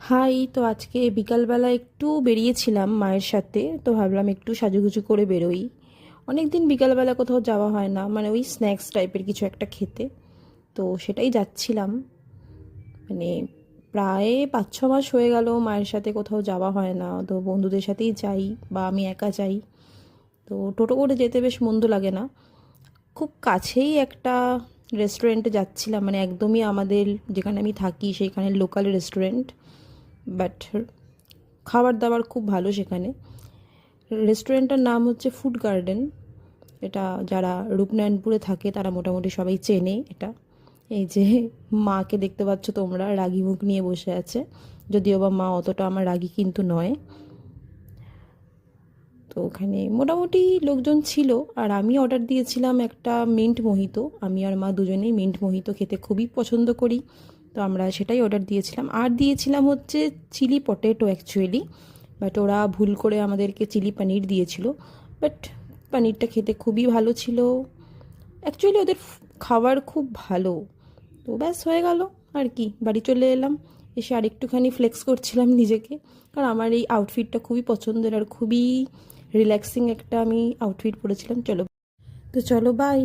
High, তো আজকে বিকালবেলা একটু বেরিয়েছিলাম মায়ের সাথে। তো ভাবলাম একটু সাজুগুজু করে বেরোই। অনেক দিন বিকালবেলা কোথাও যাওয়া হয় না, মানে ওই স্ন্যাক্স টাইপের কিছু একটা খেতে। তো সেটাই যাচ্ছিলাম। মানে প্রায় 5-6 মাস হয়ে গেল মায়ের সাথে কোথাও যাওয়া হয় না, তো বন্ধুদের সাথেই যাই বা আমি একা যাই। তো টোটো করে যেতে বেশ মন্দ লাগে না। খুব কাছেই একটা রেস্টুরেন্টে যাচ্ছিলাম, মানে একদমই আমাদের যেখানে আমি থাকি সেখানে লোকাল রেস্টুরেন্ট। বাট খাবার দাবার খুব ভালো সেখানে। রেস্টুরেন্টটার নাম হচ্ছে ফুড গার্ডেন। এটা যারা রূপনারায়ণপুরে থাকে তারা মোটামুটি সবাই চেনে এটা। এই যে মাকে দেখতে পাচ্ছ তোমরা, রাগী মুখ নিয়ে বসে আছে। যদিও বা মা অতটা আমার রাগী কিন্তু নয়। তো ওখানে মোটামুটি লোকজন ছিল। আর আমি অর্ডার দিয়েছিলাম একটা মিন্ট মোহিতো। আমি আর মা দুজনেই মিন্ট মোহিতো খেতে খুবই পছন্দ করি। তো আমরা সেটাই অর্ডার দিয়েছিলাম। আর দিয়েছিলাম হচ্ছে চিলি পটেটো অ্যাকচুয়ালি। বাট ওরা ভুল করে আমাদেরকে চিলি পনির দিয়েছিল। বাট পনিরটা খেতে খুবই ভালো ছিল। অ্যাকচুয়ালি ওদের খাবার খুব ভালো। তো ব্যাস হয়ে গেল। আর কি, বাড়ি চলে এলাম। এসে আর একটুখানি ফ্লেক্স করছিলাম নিজেকে, কারণ আমার এই আউটফিটটা খুবই পছন্দের আর খুবই রিল্যাক্সিং একটা আমি আউটফিট পরেছিলাম। চলো, তো চলো, বাই।